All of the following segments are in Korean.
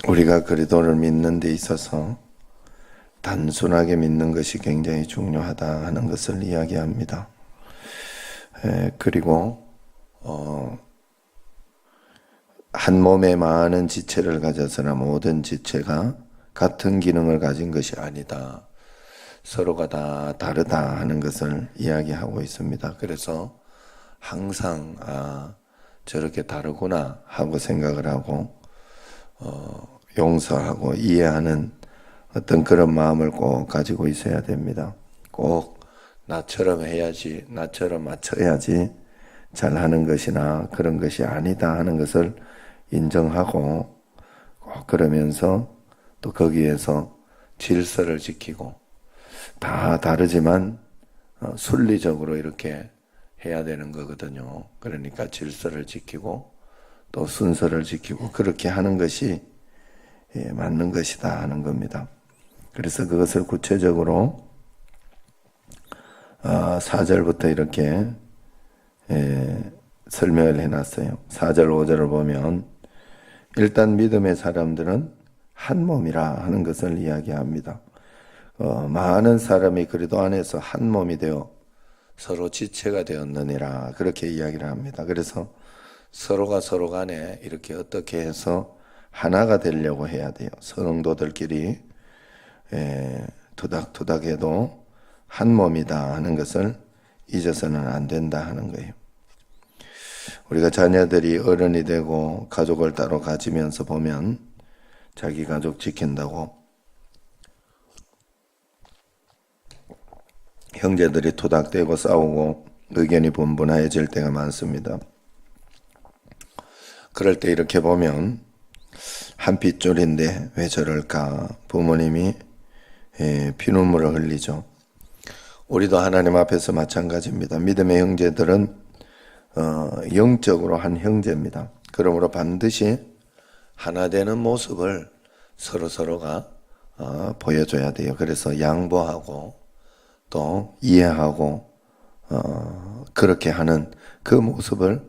우리가 그리스도를 믿는 데 있어서 단순하게 믿는 것이 굉장히 중요하다 하는 것을 이야기합니다. 그리고 한 몸에 많은 지체를 가졌으나 모든 지체가 같은 기능을 가진 것이 아니다. 서로가 다 다르다 하는 것을 이야기하고 있습니다. 그래서 항상 저렇게 다르구나 하고 생각을 하고 용서하고 이해하는 어떤 그런 마음을 꼭 가지고 있어야 됩니다. 꼭 나처럼 해야지, 나처럼 맞춰야지 잘하는 것이나 그런 것이 아니다 하는 것을 인정하고 꼭 그러면서 또 거기에서 질서를 지키고 다 다르지만 순리적으로 이렇게 해야 되는 거거든요. 그러니까 질서를 지키고 또 순서를 지키고 그렇게 하는 것이 맞는 것이다 하는 겁니다. 그래서 그것을 구체적으로 4절부터 이렇게 설명을 해놨어요. 4절 5절을 보면 일단 믿음의 사람들은 한 몸이라 하는 것을 이야기합니다. 많은 사람이 그리스도 안에서 한 몸이 되어 서로 지체가 되었느니라 그렇게 이야기를 합니다. 그래서 서로가 서로 간에 이렇게 어떻게 해서 하나가 되려고 해야 돼요. 성도들끼리 투닥투닥해도 한 몸이다 하는 것을 잊어서는 안 된다 하는 거예요. 우리가 자녀들이 어른이 되고 가족을 따로 가지면서 보면 자기 가족 지킨다고 형제들이 토닥대고 싸우고 의견이 분분해질 때가 많습니다. 그럴 때 이렇게 보면 한 핏줄인데 왜 저럴까? 부모님이 피눈물을 흘리죠. 우리도 하나님 앞에서 마찬가지입니다. 믿음의 형제들은 영적으로 한 형제입니다. 그러므로 반드시 하나 되는 모습을 서로가 보여줘야 돼요. 그래서 양보하고 또 이해하고 그렇게 하는 그 모습을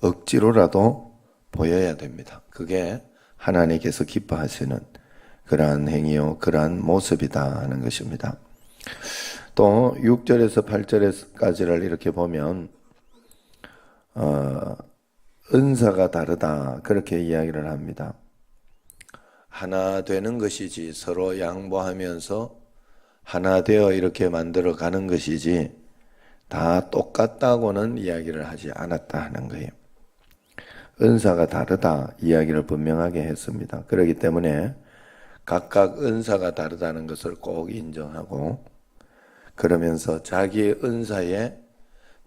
억지로라도 보여야 됩니다. 그게 하나님께서 기뻐하시는 그러한 행위요, 그러한 모습이다 하는 것입니다. 또 6절에서 8절까지를 이렇게 보면 은사가 다르다 그렇게 이야기를 합니다. 하나 되는 것이지 서로 양보하면서 하나 되어 이렇게 만들어 가는 것이지 다 똑같다고는 이야기를 하지 않았다 하는 거예요. 은사가 다르다 이야기를 분명하게 했습니다. 그렇기 때문에 각각 은사가 다르다는 것을 꼭 인정하고 그러면서 자기 은사에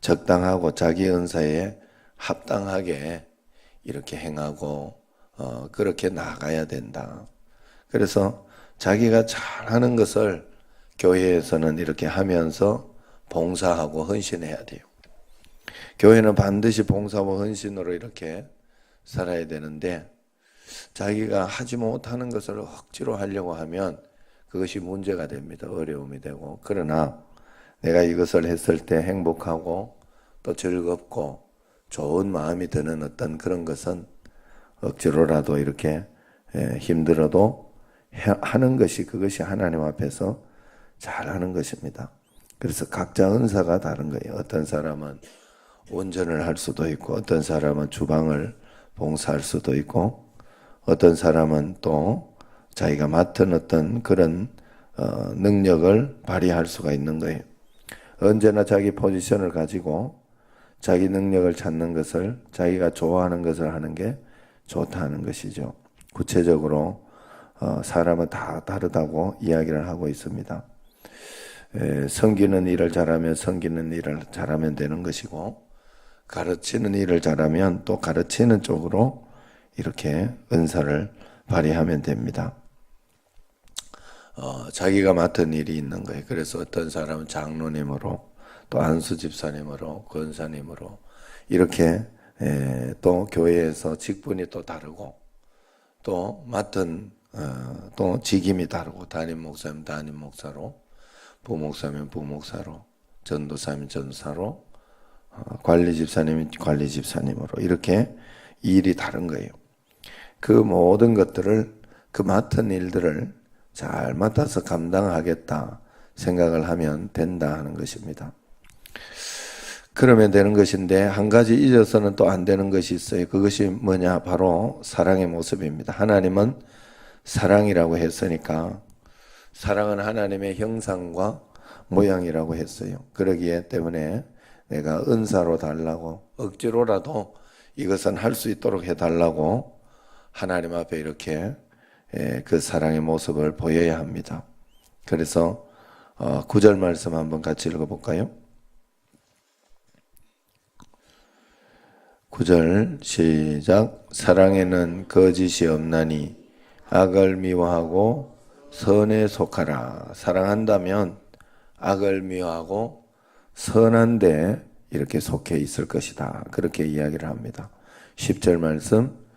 적당하고 자기 은사에 합당하게 이렇게 행하고 그렇게 나아가야 된다. 그래서 자기가 잘하는 것을 교회에서는 이렇게 하면서 봉사하고 헌신해야 돼요. 교회는 반드시 봉사와 헌신으로 이렇게 살아야 되는데 자기가 하지 못하는 것을 억지로 하려고 하면 그것이 문제가 됩니다. 어려움이 되고. 그러나 내가 이것을 했을 때 행복하고 또 즐겁고 좋은 마음이 드는 어떤 그런 것은 억지로라도 이렇게 힘들어도 하는 것이 그것이 하나님 앞에서 잘하는 것입니다. 그래서 각자 은사가 다른 거예요. 어떤 사람은 운전을 할 수도 있고 어떤 사람은 주방을 봉사할 수도 있고 어떤 사람은 또 자기가 맡은 어떤 그런 능력을 발휘할 수가 있는 거예요. 언제나 자기 포지션을 가지고 자기 능력을 찾는 것을 자기가 좋아하는 것을 하는 게 좋다는 것이죠. 구체적으로 사람은 다 다르다고 이야기를 하고 있습니다. 섬기는 일을 잘하면 섬기는 일을 잘하면 되는 것이고 가르치는 일을 잘하면 또 가르치는 쪽으로 이렇게 은사를 발휘하면 됩니다. 자기가 맡은 일이 있는 거예요. 그래서 어떤 사람은 장로님으로 또 안수 집사님으로 권사님으로 이렇게 또 교회에서 직분이 또 다르고 또 맡은 또 직임이 다르고 담임 목사님 담임 목사로 부목사면 부목사로 전도사면 전사로 관리 집사님은 관리 집사님으로 이렇게 일이 다른 거예요. 그 모든 것들을 그 맡은 일들을 잘 맡아서 감당하겠다 생각을 하면 된다 하는 것입니다. 그러면 되는 것인데 한 가지 잊어서는 또 안 되는 것이 있어요. 그것이 뭐냐? 바로 사랑의 모습입니다. 하나님은 사랑이라고 했으니까 사랑은 하나님의 형상과 모양이라고 했어요. 그러기에 때문에 내가 은사로 달라고 억지로라도 이것은 할 수 있도록 해달라고 하나님 앞에 이렇게 그 사랑의 모습을 보여야 합니다. 그래서 9절 말씀 한번 같이 읽어볼까요? 9절 시작. 사랑에는 거짓이 없나니 악을 미워하고 선에 속하라. 사랑한다면 악을 미워하고 선한데 이렇게 속해 있을 것이다. 그렇게 이야기를 합니다. 10절 말씀.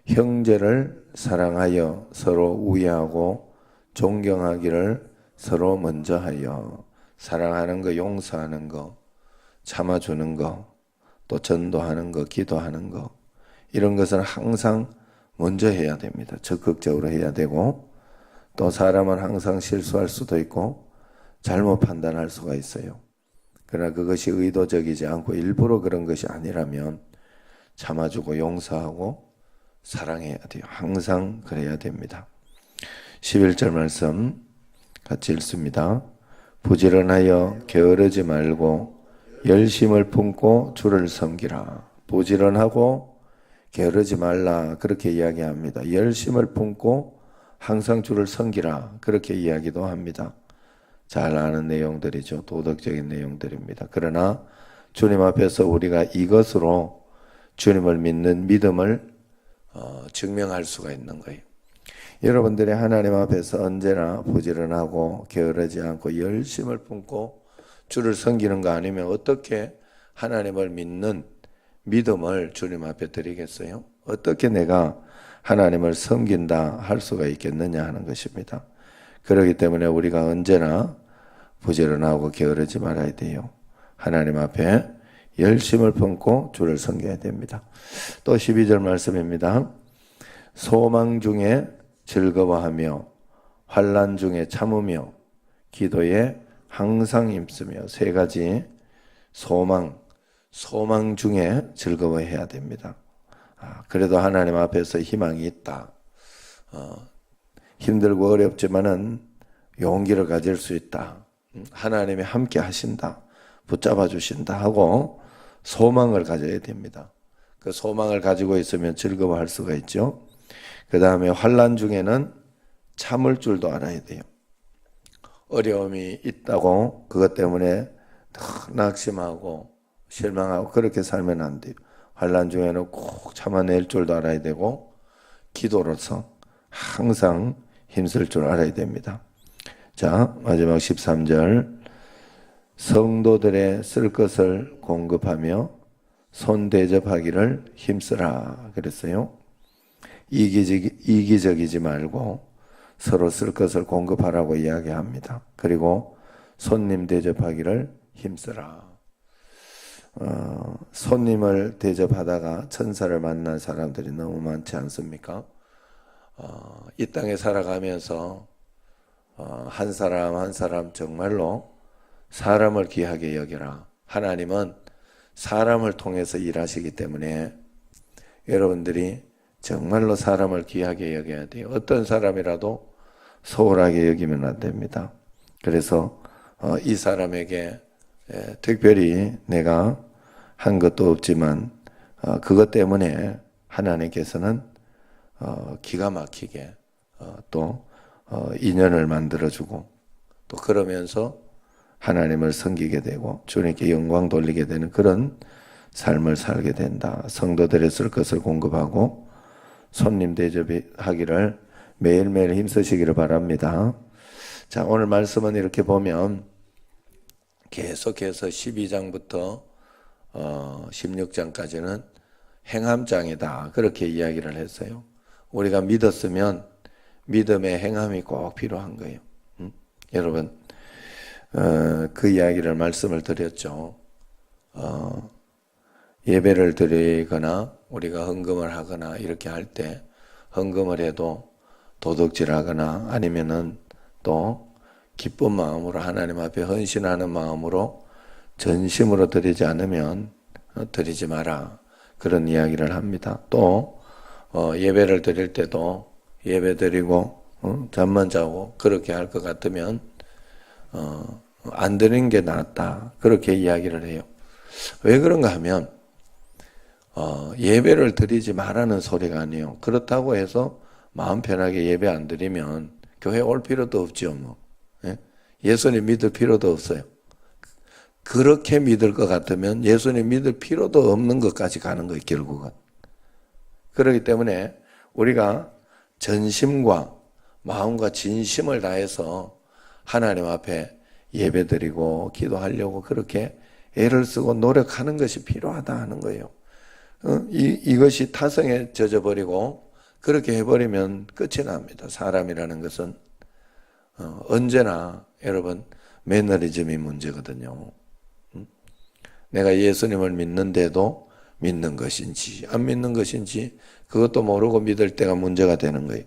형제를 사랑하여 서로 우애하고 존경하기를 서로 먼저 하여. 사랑하는 거, 용서하는 거, 참아주는 거, 또 전도하는 거, 기도하는 거, 이런 것은 항상 먼저 해야 됩니다. 적극적으로 해야 되고, 또 사람은 항상 실수할 수도 있고 잘못 판단할 수가 있어요. 그러나 그것이 의도적이지 않고 일부러 그런 것이 아니라면 참아주고 용서하고 사랑해야 돼요. 항상 그래야 됩니다. 11절 말씀 같이 읽습니다. 부지런하여 게으르지 말고 열심을 품고 주를 섬기라. 부지런하고 게으르지 말라. 그렇게 이야기합니다. 열심을 품고 항상 주를 섬기라. 그렇게 이야기도 합니다. 잘 아는 내용들이죠. 도덕적인 내용들입니다. 그러나 주님 앞에서 우리가 이것으로 주님을 믿는 믿음을 증명할 수가 있는 거예요. 여러분들이 하나님 앞에서 언제나 부지런하고 게으르지 않고 열심을 품고 주를 섬기는 거 아니면 어떻게 하나님을 믿는 믿음을 주님 앞에 드리겠어요? 어떻게 내가 하나님을 섬긴다 할 수가 있겠느냐 하는 것입니다. 그렇기 때문에 우리가 언제나 부지런하고 게으르지 말아야 돼요. 하나님 앞에 열심을 품고 주를 섬겨야 됩니다. 또 12절 말씀입니다. 소망 중에 즐거워하며 환난 중에 참으며 기도에 항상 힘쓰며. 세 가지 소망 중에 즐거워해야 됩니다. 그래도 하나님 앞에서 희망이 있다. 힘들고 어렵지만은 용기를 가질 수 있다. 하나님이 함께 하신다. 붙잡아 주신다 하고 소망을 가져야 됩니다. 그 소망을 가지고 있으면 즐거워할 수가 있죠. 그 다음에 환난 중에는 참을 줄도 알아야 돼요. 어려움이 있다고 그것 때문에 낙심하고 실망하고 그렇게 살면 안 돼요. 환난 중에는 꼭 참아낼 줄도 알아야 되고 기도로서 항상 힘쓸 줄 알아야 됩니다. 자, 마지막 13절. 성도들의 쓸 것을 공급하며 손 대접하기를 힘쓰라 그랬어요. 이기적이지 말고 서로 쓸 것을 공급하라고 이야기합니다. 그리고 손님 대접하기를 힘쓰라. 손님을 대접하다가 천사를 만난 사람들이 너무 많지 않습니까? 이 땅에 살아가면서 한 사람 한 사람 정말로 사람을 귀하게 여겨라. 하나님은 사람을 통해서 일하시기 때문에 여러분들이 정말로 사람을 귀하게 여겨야 돼요. 어떤 사람이라도 소홀하게 여기면 안 됩니다. 그래서 이 사람에게 특별히 내가 한 것도 없지만 그것 때문에 하나님께서는 기가 막히게 또 인연을 만들어주고 또 그러면서 하나님을 섬기게 되고 주님께 영광 돌리게 되는 그런 삶을 살게 된다. 성도들의 쓸 것을 공급하고 손님 대접하기를 매일매일 힘쓰시기를 바랍니다. 자, 오늘 말씀은 이렇게 보면 계속해서 12장부터 16장까지는 행함장이다. 그렇게 이야기를 했어요. 우리가 믿었으면 믿음의 행함이 꼭 필요한 거예요. 여러분, 그 이야기를 말씀을 드렸죠. 예배를 드리거나 우리가 헌금을 하거나 이렇게 할 때 헌금을 해도 도둑질하거나 아니면은 또 기쁜 마음으로 하나님 앞에 헌신하는 마음으로 전심으로 드리지 않으면 드리지 마라. 그런 이야기를 합니다. 또 예배를 드릴 때도 예배 드리고 잠만 자고 그렇게 할 것 같으면 안 드리는 게 낫다. 그렇게 이야기를 해요. 왜 그런가 하면 예배를 드리지 말라는 소리가 아니에요. 그렇다고 해서 마음 편하게 예배 안 드리면 교회 올 필요도 없죠. 뭐. 예? 예수님 믿을 필요도 없어요. 그렇게 믿을 것 같으면 예수님 믿을 필요도 없는 것까지 가는 거예요. 결국은. 그렇기 때문에 우리가 전심과 마음과 진심을 다해서 하나님 앞에 예배드리고 기도하려고 그렇게 애를 쓰고 노력하는 것이 필요하다 하는 거예요. 이것이 타성에 젖어버리고 그렇게 해버리면 끝이 납니다. 사람이라는 것은 언제나 여러분 매너리즘이 문제거든요. 내가 예수님을 믿는데도 믿는 것인지 안 믿는 것인지 그것도 모르고 믿을 때가 문제가 되는 거예요.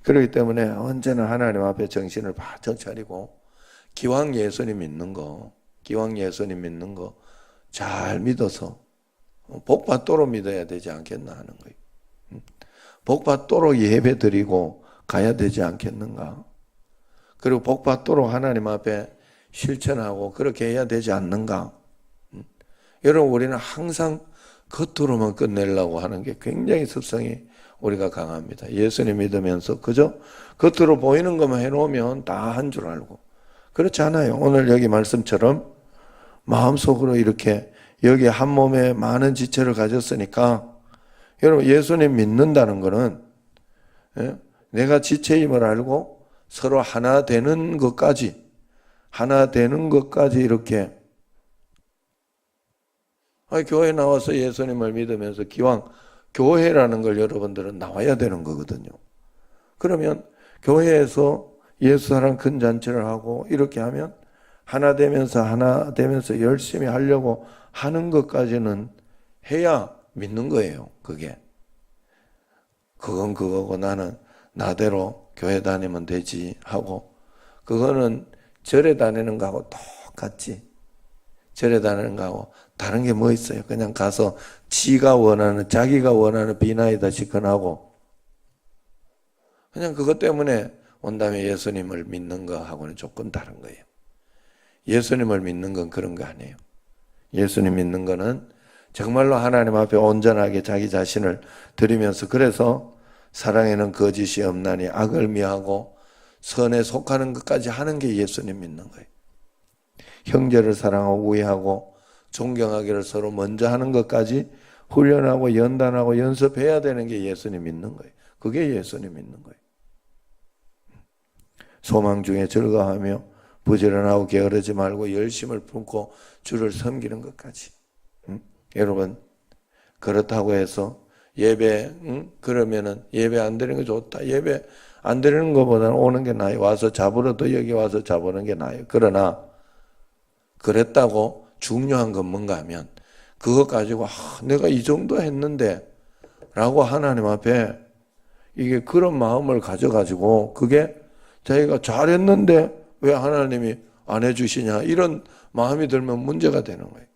그렇기 때문에 언제나 하나님 앞에 정신을 바짝 차리고 기왕 예수님 믿는 거 잘 믿어서 복받도록 믿어야 되지 않겠나 하는 거예요. 복받도록 예배 드리고 가야 되지 않겠는가? 그리고 복받도록 하나님 앞에 실천하고 그렇게 해야 되지 않는가? 여러분 우리는 항상 겉으로만 끝내려고 하는 게 굉장히 습성이 우리가 강합니다. 예수님 믿으면서 그저 겉으로 보이는 것만 해놓으면 다 한 줄 알고 그렇지 않아요. 오늘 여기 말씀처럼 마음속으로 이렇게 여기 한 몸에 많은 지체를 가졌으니까 여러분 예수님 믿는다는 것은 내가 지체임을 알고 서로 하나 되는 것까지 이렇게 교회 나와서 예수님을 믿으면서 기왕 교회라는 걸 여러분들은 나와야 되는 거거든요. 그러면 교회에서 예수사랑 큰 잔치를 하고 이렇게 하면 하나 되면서 열심히 하려고 하는 것까지는 해야 믿는 거예요. 그건 그거고 나는 나대로 교회 다니면 되지 하고 그거는 절에 다니는 거하고 똑같지. 절에 다니는 거하고 다른 게 뭐 있어요? 그냥 가서 자기가 원하는 비나이다 시큰하고 그냥 그것 때문에 온 다음에 예수님을 믿는 거하고는 조금 다른 거예요. 예수님을 믿는 건 그런 거 아니에요. 예수님 믿는 거는 정말로 하나님 앞에 온전하게 자기 자신을 드리면서 그래서 사랑에는 거짓이 없나니 악을 미하고 선에 속하는 것까지 하는 게 예수님 믿는 거예요. 형제를 사랑하고 우애하고 존경하기를 서로 먼저 하는 것까지 훈련하고 연단하고 연습해야 되는 게 예수님 믿는 거예요. 그게 예수님 믿는 거예요. 소망 중에 즐거워하며 부지런하고 게으르지 말고 열심을 품고 주를 섬기는 것까지. 여러분 그렇다고 해서 그러면은 예배 안 드리는 거 좋다. 예배 안 드리는 것보다는 오는 게 나아요. 와서 잡으러도 여기 와서 잡으는 게 나아요. 그러나 그랬다고 중요한 건 뭔가 하면 그것 가지고 내가 이 정도 했는데 라고 하나님 앞에 이게 그런 마음을 가져가지고 그게 자기가 잘했는데 왜 하나님이 안 해주시냐 이런 마음이 들면 문제가 되는 거예요.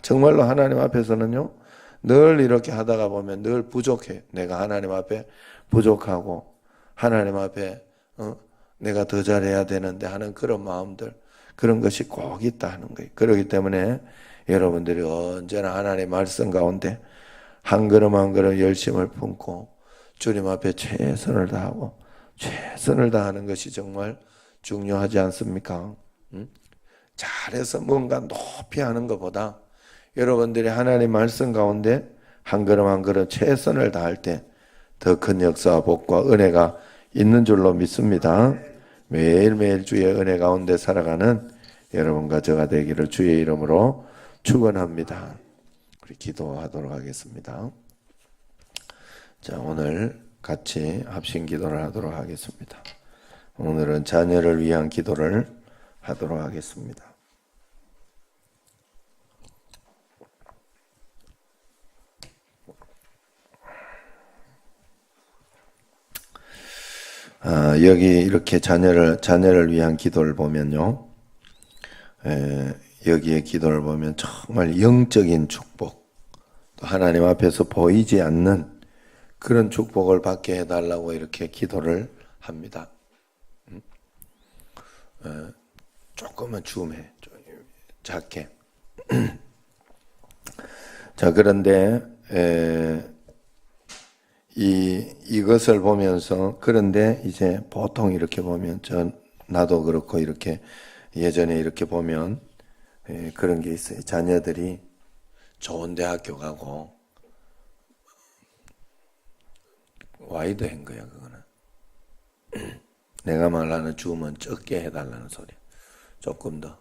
정말로 하나님 앞에서는요 늘 이렇게 하다가 보면 늘 부족해. 내가 하나님 앞에 부족하고 하나님 앞에 내가 더 잘해야 되는데 하는 그런 마음들 그런 것이 꼭 있다 하는 거예요. 그렇기 때문에 여러분들이 언제나 하나님의 말씀 가운데 한 걸음 한 걸음 열심을 품고 주님 앞에 최선을 다하고 최선을 다하는 것이 정말 중요하지 않습니까? 잘해서 뭔가 높이 하는 것보다 여러분들이 하나님 말씀 가운데 한 걸음 한 걸음 최선을 다할 때 더 큰 역사와 복과 은혜가 있는 줄로 믿습니다. 매일매일 주의 은혜 가운데 살아가는 여러분과 저가 되기를 주의 이름으로 축원합니다. 우리 기도하도록 하겠습니다. 자, 오늘 같이 합심 기도를 하도록 하겠습니다. 오늘은 자녀를 위한 기도를 하도록 하겠습니다. 여기 이렇게 자녀를 위한 기도를 보면요. 여기에 기도를 보면 정말 영적인 축복, 또 하나님 앞에서 보이지 않는 그런 축복을 받게 해달라고 이렇게 기도를 합니다. 조금만 줌해, 작게. 자, 그런데 이것을 보면서, 그런데 이제 보통 이렇게 보면, 나도 그렇고 이렇게 예전에 이렇게 보면 그런 게 있어요. 자녀들이 좋은 대학교 가고 와이드한 거야, 그거는. 내가 말하는 줌은 적게 해달라는 소리야. 조금 더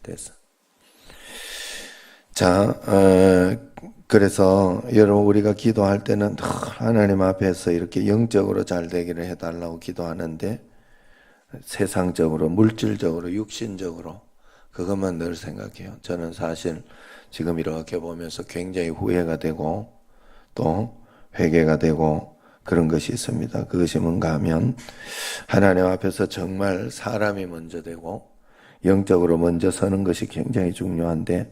됐어. 자, 그래서 여러분, 우리가 기도할 때는 하나님 앞에서 이렇게 영적으로 잘 되기를 해달라고 기도하는데, 세상적으로, 물질적으로, 육신적으로 그것만 늘 생각해요. 저는 사실 지금 이렇게 보면서 굉장히 후회가 되고 또 회개가 되고 그런 것이 있습니다. 그것이 뭔가 하면, 하나님 앞에서 정말 사람이 먼저 되고 영적으로 먼저 서는 것이 굉장히 중요한데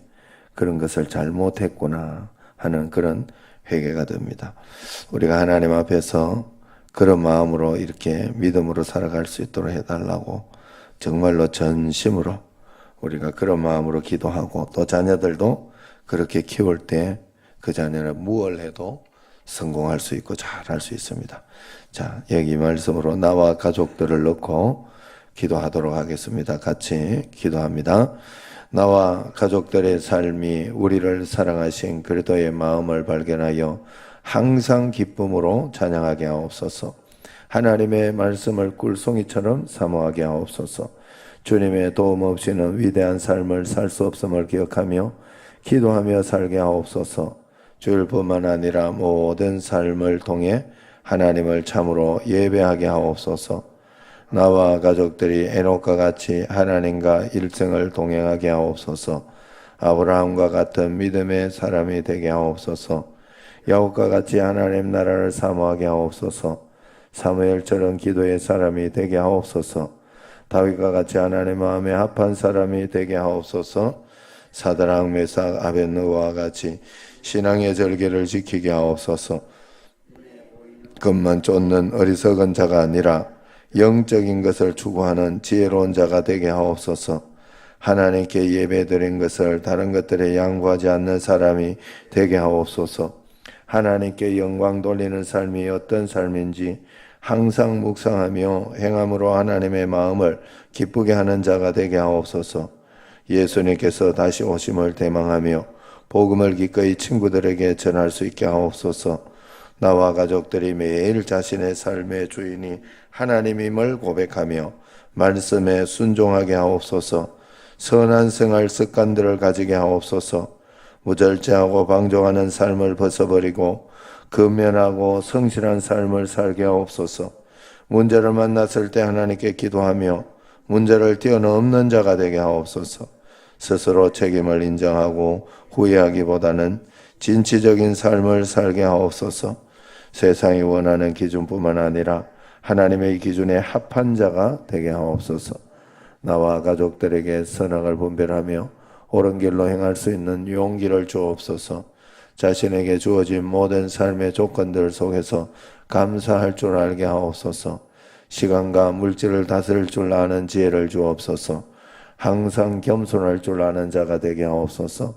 그런 것을 잘못했구나 하는 그런 회개가 됩니다. 우리가 하나님 앞에서 그런 마음으로 이렇게 믿음으로 살아갈 수 있도록 해달라고 정말로 전심으로 우리가 그런 마음으로 기도하고, 또 자녀들도 그렇게 키울 때 그 자녀는 무엇을 해도 성공할 수 있고 잘할 수 있습니다. 자, 여기 말씀으로 나와 가족들을 넣고 기도하도록 하겠습니다. 같이 기도합니다. 나와 가족들의 삶이 우리를 사랑하신 그리스도의 마음을 발견하여 항상 기쁨으로 찬양하게 하옵소서. 하나님의 말씀을 꿀송이처럼 사모하게 하옵소서. 주님의 도움 없이는 위대한 삶을 살 수 없음을 기억하며 기도하며 살게 하옵소서. 주일 뿐만 아니라 모든 삶을 통해 하나님을 참으로 예배하게 하옵소서. 나와 가족들이 에녹과 같이 하나님과 일생을 동행하게 하옵소서. 아브라함과 같은 믿음의 사람이 되게 하옵소서. 야곱과 같이 하나님 나라를 사모하게 하옵소서. 사무엘처럼 기도의 사람이 되게 하옵소서. 다윗과 같이 하나님 마음에 합한 사람이 되게 하옵소서. 사드락 메삭 아벳느고와 같이 신앙의 절개를 지키게 하옵소서. 것만 쫓는 어리석은 자가 아니라 영적인 것을 추구하는 지혜로운 자가 되게 하옵소서. 하나님께 예배드린 것을 다른 것들에 양보하지 않는 사람이 되게 하옵소서. 하나님께 영광 돌리는 삶이 어떤 삶인지 항상 묵상하며 행함으로 하나님의 마음을 기쁘게 하는 자가 되게 하옵소서. 예수님께서 다시 오심을 대망하며 복음을 기꺼이 친구들에게 전할 수 있게 하옵소서. 나와 가족들이 매일 자신의 삶의 주인이 하나님임을 고백하며 말씀에 순종하게 하옵소서. 선한 생활 습관들을 가지게 하옵소서. 무절제하고 방종하는 삶을 벗어버리고 근면하고 성실한 삶을 살게 하옵소서. 문제를 만났을 때 하나님께 기도하며 문제를 뛰어넘는 자가 되게 하옵소서. 스스로 책임을 인정하고 후회하기보다는 진취적인 삶을 살게 하옵소서. 세상이 원하는 기준뿐만 아니라 하나님의 기준에 합한 자가 되게 하옵소서. 나와 가족들에게 선악을 분별하며 옳은 길로 행할 수 있는 용기를 주옵소서. 자신에게 주어진 모든 삶의 조건들 속에서 감사할 줄 알게 하옵소서. 시간과 물질을 다스릴 줄 아는 지혜를 주옵소서. 항상 겸손할 줄 아는 자가 되게 하옵소서.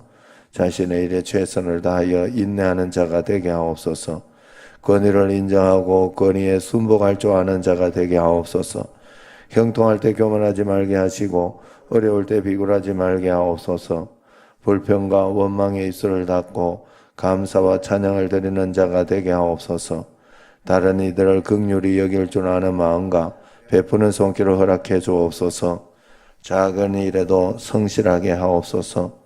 자신의 일에 최선을 다하여 인내하는 자가 되게 하옵소서. 권위를 인정하고 권위에 순복할 줄 아는 자가 되게 하옵소서. 형통할 때 교만하지 말게 하시고 어려울 때 비굴하지 말게 하옵소서. 불평과 원망의 입술을 닫고 감사와 찬양을 드리는 자가 되게 하옵소서. 다른 이들을 긍휼히 여길 줄 아는 마음과 베푸는 손길을 허락해 주옵소서. 작은 일에도 성실하게 하옵소서.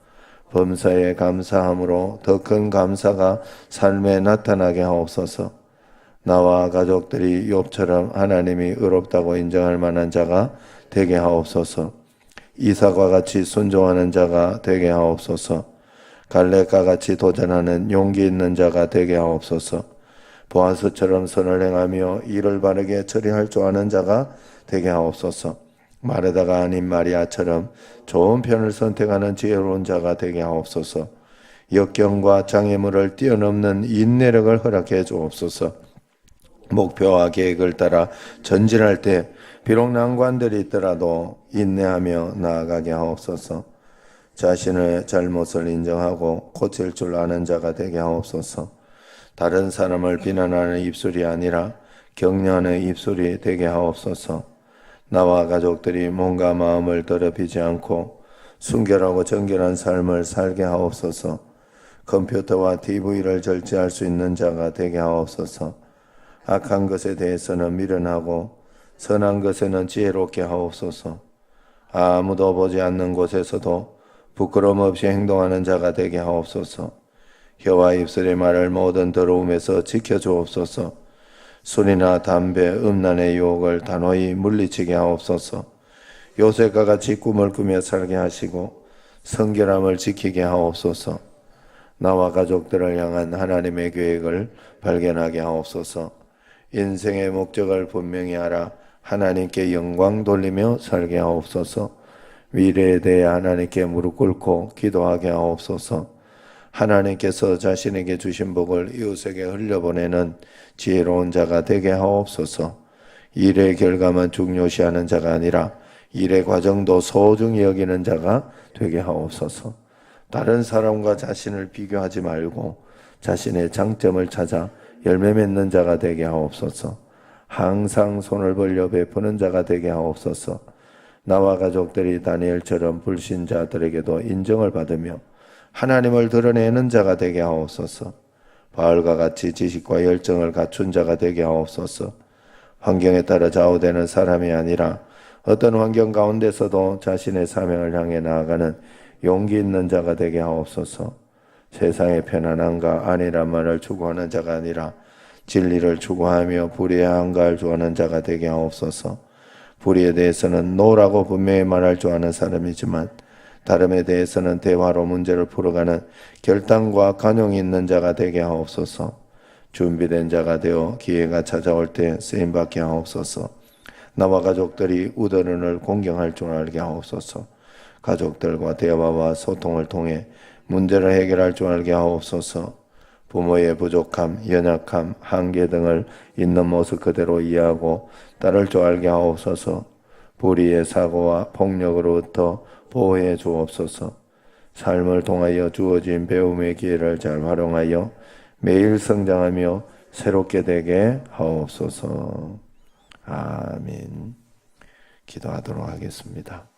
범사에 감사함으로 더 큰 감사가 삶에 나타나게 하옵소서. 나와 가족들이 욥처럼 하나님이 의롭다고 인정할 만한 자가 되게 하옵소서. 이삭과 같이 순종하는 자가 되게 하옵소서. 갈렙과 같이 도전하는 용기 있는 자가 되게 하옵소서. 보아스처럼 선을 행하며 일을 바르게 처리할 줄 아는 자가 되게 하옵소서. 마르다가 아닌 마리아처럼 좋은 편을 선택하는 지혜로운 자가 되게 하옵소서. 역경과 장애물을 뛰어넘는 인내력을 허락해 주옵소서. 목표와 계획을 따라 전진할 때 비록 난관들이 있더라도 인내하며 나아가게 하옵소서. 자신의 잘못을 인정하고 고칠 줄 아는 자가 되게 하옵소서. 다른 사람을 비난하는 입술이 아니라 격려하는 입술이 되게 하옵소서. 나와 가족들이 몸과 마음을 더럽히지 않고 순결하고 정결한 삶을 살게 하옵소서. 컴퓨터와 TV를 절제할 수 있는 자가 되게 하옵소서. 악한 것에 대해서는 미련하고 선한 것에는 지혜롭게 하옵소서. 아무도 보지 않는 곳에서도 부끄러움 없이 행동하는 자가 되게 하옵소서. 혀와 입술의 말을 모든 더러움에서 지켜주옵소서. 술이나 담배, 음란의 유혹을 단호히 물리치게 하옵소서. 요셉과 같이 꿈을 꾸며 살게 하시고 성결함을 지키게 하옵소서. 나와 가족들을 향한 하나님의 계획을 발견하게 하옵소서. 인생의 목적을 분명히 알아 하나님께 영광 돌리며 살게 하옵소서. 미래에 대해 하나님께 무릎 꿇고 기도하게 하옵소서. 하나님께서 자신에게 주신 복을 이웃에게 흘려보내는 지혜로운 자가 되게 하옵소서. 일의 결과만 중요시하는 자가 아니라 일의 과정도 소중히 여기는 자가 되게 하옵소서. 다른 사람과 자신을 비교하지 말고 자신의 장점을 찾아 열매 맺는 자가 되게 하옵소서. 항상 손을 벌려 베푸는 자가 되게 하옵소서. 나와 가족들이 다니엘처럼 불신자들에게도 인정을 받으며 하나님을 드러내는 자가 되게 하옵소서. 바울과 같이 지식과 열정을 갖춘 자가 되게 하옵소서. 환경에 따라 좌우되는 사람이 아니라 어떤 환경 가운데서도 자신의 사명을 향해 나아가는 용기 있는 자가 되게 하옵소서. 세상의 편안함과 안일함만을 추구하는 자가 아니라 진리를 추구하며 불의에 한가할 줄 아는 자가 되게 하옵소서. 불의에 대해서는 노라고 분명히 말할 줄 아는 사람이지만 다름에 대해서는 대화로 문제를 풀어가는 결단과 간용이 있는 자가 되게 하옵소서. 준비된 자가 되어 기회가 찾아올 때 쓰임받게 하옵소서. 나와 가족들이 우더른을 공경할 줄 알게 하옵소서. 가족들과 대화와 소통을 통해 문제를 해결할 줄 알게 하옵소서. 부모의 부족함, 연약함, 한계 등을 있는 모습 그대로 이해하고 따를 줄 알게 하옵소서. 불의의 사고와 폭력으로부터 보호해 주옵소서. 삶을 통하여 주어진 배움의 기회를 잘 활용하여 매일 성장하며 새롭게 되게 하옵소서. 아멘. 기도하도록 하겠습니다.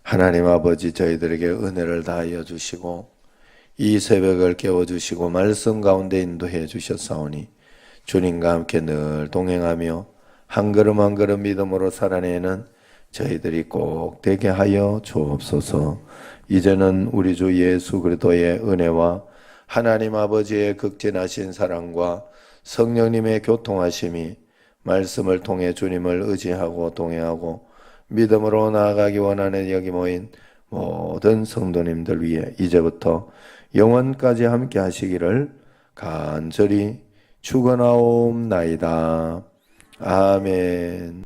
하나님 아버지, 저희들에게 은혜를 다하여 주시고 이 새벽을 깨워주시고 말씀 가운데 인도해 주셨사오니 주님과 함께 늘 동행하며 한 걸음 한 걸음 믿음으로 살아내는 저희들이 꼭 되게 하여 주옵소서. 이제는 우리 주 예수 그리스도의 은혜와 하나님 아버지의 극진하신 사랑과 성령님의 교통하심이 말씀을 통해 주님을 의지하고 동행하고 믿음으로 나아가기 원하는 여기 모인 모든 성도님들 위해 이제부터 영원까지 함께 하시기를 간절히 축원하옵나이다. 아멘.